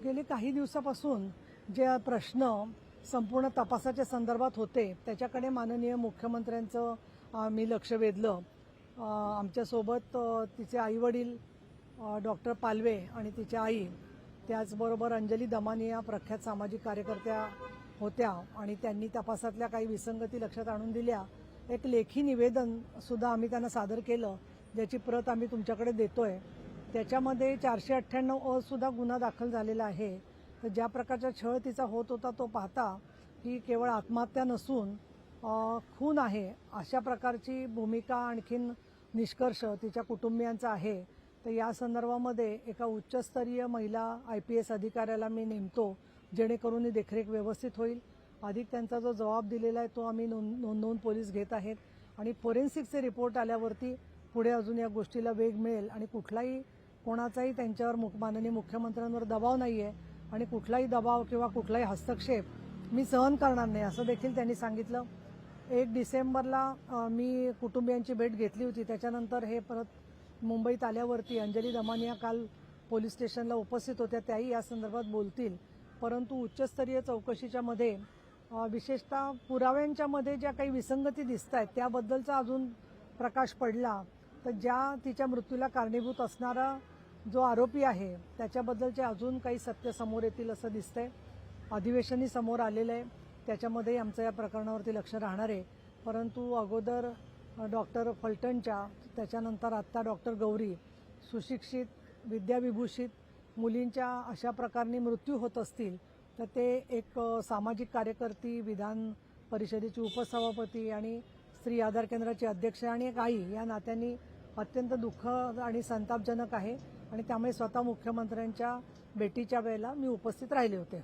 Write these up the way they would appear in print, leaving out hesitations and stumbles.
गेली काही दिवसापासून जे प्रश्न संपूर्ण तपासाच्या संदर्भात होते त्याच्याकडे माननीय मुख्यमंत्र्यांचं मी लक्ष वेधलं. आमच्यासोबत तिचे आईवडील डॉक्टर पालवे आणि तिच्या आई, त्याचबरोबर अंजली दमानी या प्रख्यात सामाजिक कार्यकर्त्या होत्या आणि त्यांनी तपासातल्या काही विसंगती लक्षात आणून दिल्या. एक लेखी निवेदन सुद्धा आम्ही त्यांना सादर केलं, ज्याची प्रत आम्ही तुमच्याकडे देतोय. त्याच्यामध्ये 498 सुद्धा गुन्हा दाखल झालेला आहे. तर ज्या प्रकारचा छळ तिचा होत होता तो पाहता ही केवळ आत्महत्या नसून खून आहे अशा प्रकारची भूमिका आणखीन निष्कर्ष तिच्या कुटुंबियांचा आहे. तर या संदर्भामध्ये एका उच्चस्तरीय महिला IPS अधिकाऱ्याला मी नेमतो, जेणेकरून ही देखरेख व्यवस्थित होईल. अधिक त्यांचा जो जबाब दिलेला आहे तो आम्ही नोंदवून पोलीस घेत आहेत आणि फोरेन्सिकचे रिपोर्ट आल्यावरती पुढे अजून या गोष्टीला वेग मिळेल आणि कोणाचाही त्यांच्यावर माननीय मुख्यमंत्र्यांवर दबाव नाही आहे आणि कुठलाही दबाव किंवा कुठलाही हस्तक्षेप मी सहन करणार नाही असं देखील त्यांनी सांगितलं. 1 डिसेंबरला मी कुटुंबियांची भेट घेतली होती. त्याच्यानंतर हे परत मुंबईत आल्यावरती अंजली दमानिया काल पोलीस स्टेशनला उपस्थित होत्या, त्याही या संदर्भात बोलतील. परंतु उच्चस्तरीय चौकशीच्या मध्ये विशेषतः पुराव्यांच्या मध्ये ज्या काही विसंगती दिसत आहेत त्याबद्दलचा अजून प्रकाश पडला तर ज्या तिच्या मृत्यूला कारणीभूत असणारा जो आरोपी आहे त्याच्याबद्दलचे अजून काही सत्य समोर येतील असं दिसतंय. अधिवेशनही समोर आलेलं आहे, त्याच्यामध्ये आमचं या प्रकरणावरती लक्ष राहणार आहे. परंतु अगोदर डॉक्टर फलटणच्या, त्याच्यानंतर आत्ता डॉक्टर गौरी, सुशिक्षित विद्याविभूषित मुलींच्या अशा प्रकारनी मृत्यू होत असतील तर ते एक सामाजिक कार्यकर्ती, विधान परिषदेची उपसभापती आणि स्त्री आधार केंद्राची अध्यक्ष आणि एक आई या नात्यांनी अत्यंत दुःख आणि संतापजनक आहे आणि त्यामुळे स्वतः मुख्यमंत्र्यांच्या भेटीच्या वेळेला मी उपस्थित राहिले होते.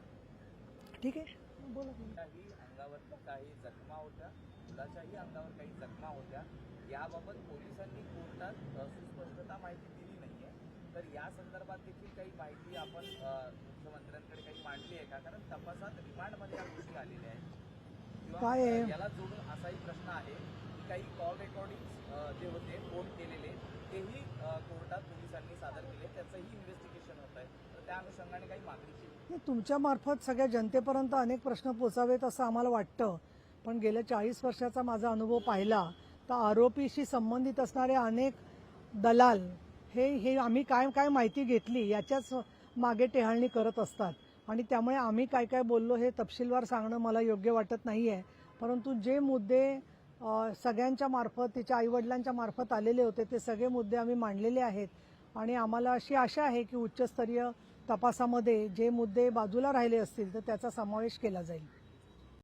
ठीक आहे, बोला. काही अंगावर काही जखमा होत्या, मुलाच्याही अंगावर काही जखमा होत्या. याबाबत पोलिसांनी कोर्टात सुस्पष्टता माहिती दिली नाहीये. तर या संदर्भात देखील काही माहिती आपण मुख्यमंत्र्यांकडे काही मांडली आहे का? कारण तपासात रिमांडमध्ये या गोष्टी आलेल्या आहेत. काय आहे याला जोडून असाही प्रश्न आहे की काही कॉल रेकॉर्डिंग जे होते फोन केलेले तेही कोर्टात पोलिसांनी सादर केले, त्याचंही इन्व्हेस्टिगेशन होत आहे. तर त्या अनुषंगाने काही मागणी केली. तुमच्या मार्फत सगळ्या जनतेपर्यंत अनेक प्रश्न पोचावेत असं आम्हाला वाटतं. पण गेल्या 40 वर्षाचा माझा अनुभव पाहिला तर आरोपीशी संबंधित असणारे अनेक दलाल हे आम्ही काय माहिती घेतली याच्याच मागे टेहाळणी करत असतात आणि त्यामुळे आम्ही काय बोललो हे तपशीलवार सांगणं मला योग्य वाटत नाहीये. परंतु जे मुद्दे सगळ्यांच्या मार्फत, तिच्या आईवडिलांच्या मार्फत आलेले होते ते सगळे मुद्दे आम्ही मांडलेले आहेत आणि आम्हाला अशी आशा आहे की उच्चस्तरीय तपासामध्ये जे मुद्दे बाजूला राहिले असतील तर त्याचा समावेश केला जाईल.